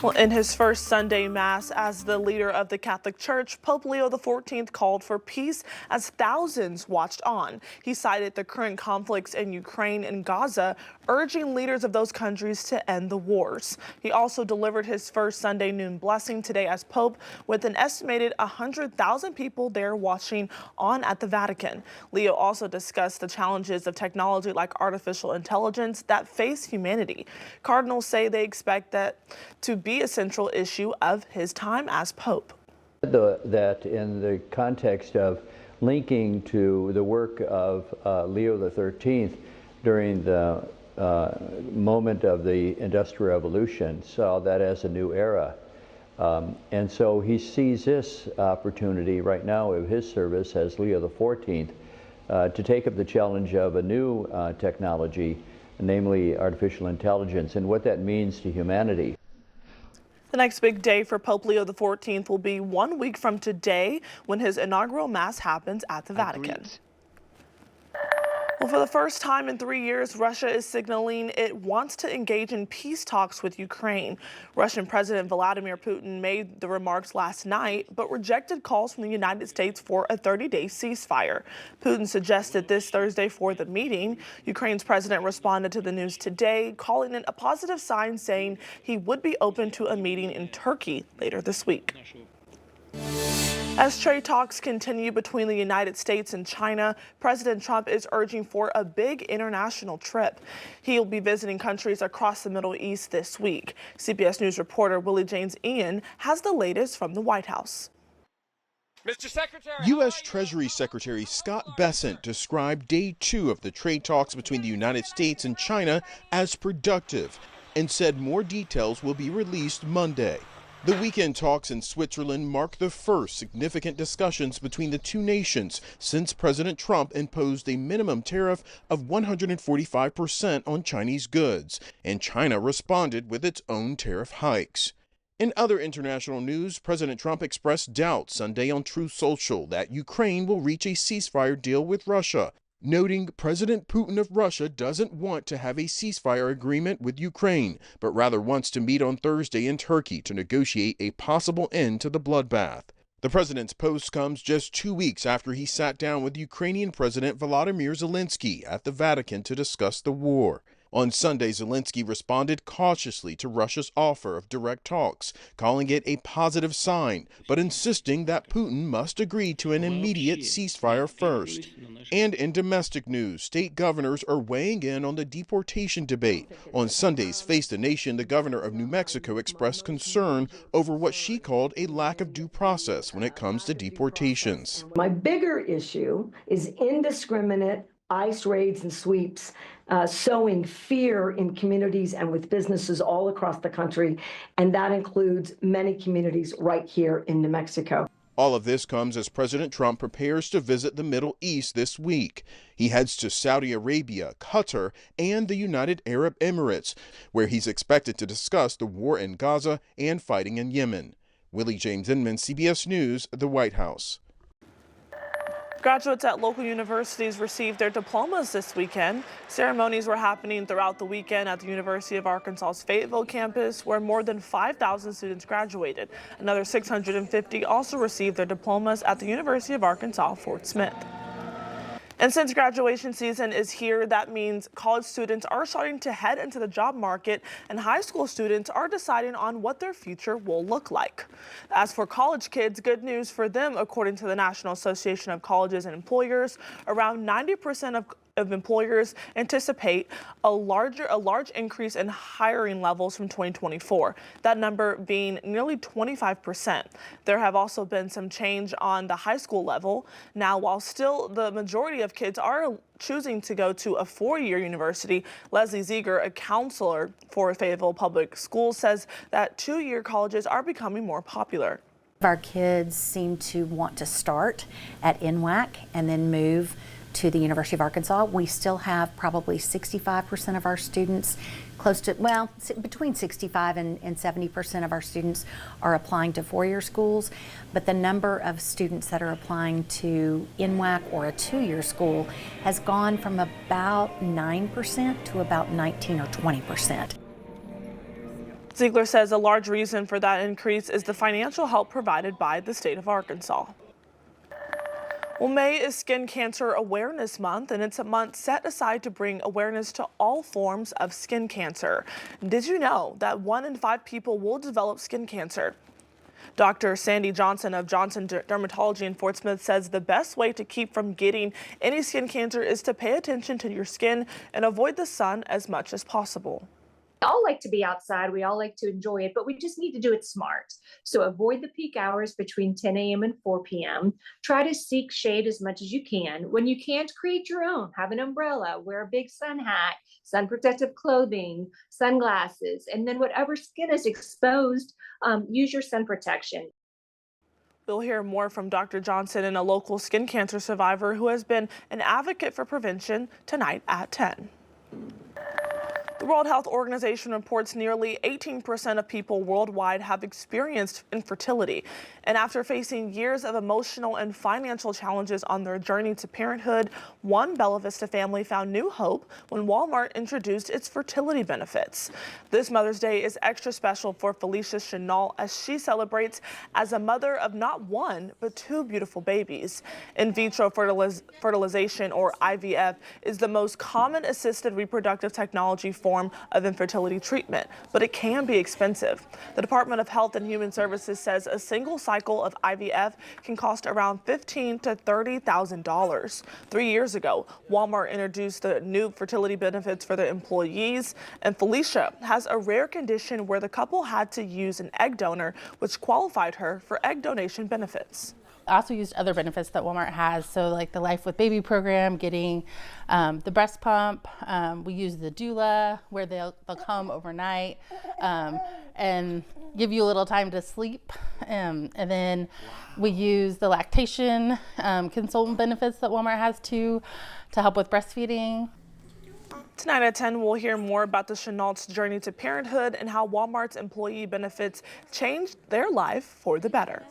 Well, in his first Sunday Mass as the leader of the Catholic Church, Pope Leo XIV called for peace as thousands watched on. He cited the current conflicts in Ukraine and Gaza, urging leaders of those countries to end the wars. He also delivered his first Sunday noon blessing today as Pope, with an estimated 100,000 people there watching on at the Vatican. Leo also discussed the challenges of technology like artificial intelligence that face humanity. Cardinals say they expect that to be a central issue of his time as Pope. That in the context of linking to the work of Leo XIII during the moment of the Industrial Revolution, saw that as a new era. And so he sees this opportunity right now of his service as Leo XIV to take up the challenge of a new technology, namely artificial intelligence, and what that means to humanity. The next big day for Pope Leo XIV will be 1 week from today, when his inaugural Mass happens at the Vatican. Well, for the first time in 3 years, Russia is signaling it wants to engage in peace talks with Ukraine. Russian President Vladimir Putin made the remarks last night, but rejected calls from the United States for a 30-day ceasefire. Putin suggested this Thursday for the meeting. Ukraine's president responded to the news today, calling it a positive sign, saying he would be open to a meeting in Turkey later this week. As trade talks continue between the United States and China, President Trump is urging for a big international trip. He'll be visiting countries across the Middle East this week. CBS News reporter Willie James Ian has the latest from the White House. Mr. Secretary, U.S. Treasury Secretary Scott Bessent described day 2 of the trade talks between the United States and China as productive and said more details will be released Monday. The weekend talks in Switzerland mark the first significant discussions between the two nations since President Trump imposed a minimum tariff of 145% on Chinese goods, and China responded with its own tariff hikes. In other international news, President Trump expressed doubt Sunday on Truth Social that Ukraine will reach a ceasefire deal with Russia, noting President Putin of Russia doesn't want to have a ceasefire agreement with Ukraine, but rather wants to meet on Thursday in Turkey to negotiate a possible end to the bloodbath. The president's post comes just 2 weeks after he sat down with Ukrainian President Volodymyr Zelensky at the Vatican to discuss the war. On Sunday, Zelensky responded cautiously to Russia's offer of direct talks, calling it a positive sign, but insisting that Putin must agree to an immediate ceasefire first. And in domestic news, state governors are weighing in on the deportation debate. On Sunday's Face the Nation, the governor of New Mexico expressed concern over what she called a lack of due process when it comes to deportations. My bigger issue is indiscriminate ICE raids and sweeps, sowing fear in communities and with businesses all across the country, and that includes many communities right here in New Mexico. All of this comes as President Trump prepares to visit the Middle East this week. He heads to Saudi Arabia, Qatar, and the United Arab Emirates, where he's expected to discuss the war in Gaza and fighting in Yemen. Willie James Inman, CBS News, the White House. Graduates at local universities received their diplomas this weekend. Ceremonies were happening throughout the weekend at the University of Arkansas's Fayetteville campus, where more than 5,000 students graduated. Another 650 also received their diplomas at the University of Arkansas Fort Smith. And since graduation season is here, that means college students are starting to head into the job market, and high school students are deciding on what their future will look like. As for college kids, good news for them. According to the National Association of Colleges and Employers, around 90% of employers anticipate a large increase in hiring levels from 2024, that number being nearly 25%. There have also been some change on the high school level. Now, while still the majority of kids are choosing to go to a 4-year university, Leslie Ziegler, a counselor for Fayetteville Public Schools, says that 2-year colleges are becoming more popular. Our kids seem to want to start at NWAC and then move to the University of Arkansas. We still have probably 65% of our students, close to, well, between 65 and 70% of our students are applying to 4-year schools, but the number of students that are applying to NWAC or a 2-year school has gone from about 9% to about 19 or 20%. Ziegler says a large reason for that increase is the financial help provided by the state of Arkansas. Well, May is Skin Cancer Awareness Month, and it's a month set aside to bring awareness to all forms of skin cancer. Did you know that 1 in 5 people will develop skin cancer? Dr. Sandy Johnson of Johnson Dermatology in Fort Smith says the best way to keep from getting any skin cancer is to pay attention to your skin and avoid the sun as much as possible. We all like to be outside. We all like to enjoy it, but we just need to do it smart. So avoid the peak hours between 10 a.m. and 4 p.m. Try to seek shade as much as you can. When you can't, create your own. Have an umbrella, wear a big sun hat, sun protective clothing, sunglasses, and then whatever skin is exposed, use your sun protection. We'll hear more from Dr. Johnson and a local skin cancer survivor who has been an advocate for prevention tonight at 10. The World Health Organization reports nearly 18% of people worldwide have experienced infertility. And after facing years of emotional and financial challenges on their journey to parenthood, one Bella Vista family found new hope when Walmart introduced its fertility benefits. This Mother's Day is extra special for Felicia Chenault as she celebrates as a mother of not 1, but 2 beautiful babies. In vitro fertilization, or IVF, is the most common assisted reproductive technology form of infertility treatment, but it can be expensive. The Department of Health and Human Services says a single cycle of IVF can cost around $15,000 to $30,000. 3 years ago, Walmart introduced the new fertility benefits for their employees, and Felicia has a rare condition where the couple had to use an egg donor, which qualified her for egg donation benefits. I also used other benefits that Walmart has, so like the Life with Baby program, getting the breast pump. We use the doula, where they'll come overnight and give you a little time to sleep. And then we use the lactation consultant benefits that Walmart has to help with breastfeeding. Tonight at 10, we'll hear more about the Chenault's journey to parenthood and how Walmart's employee benefits changed their life for the better.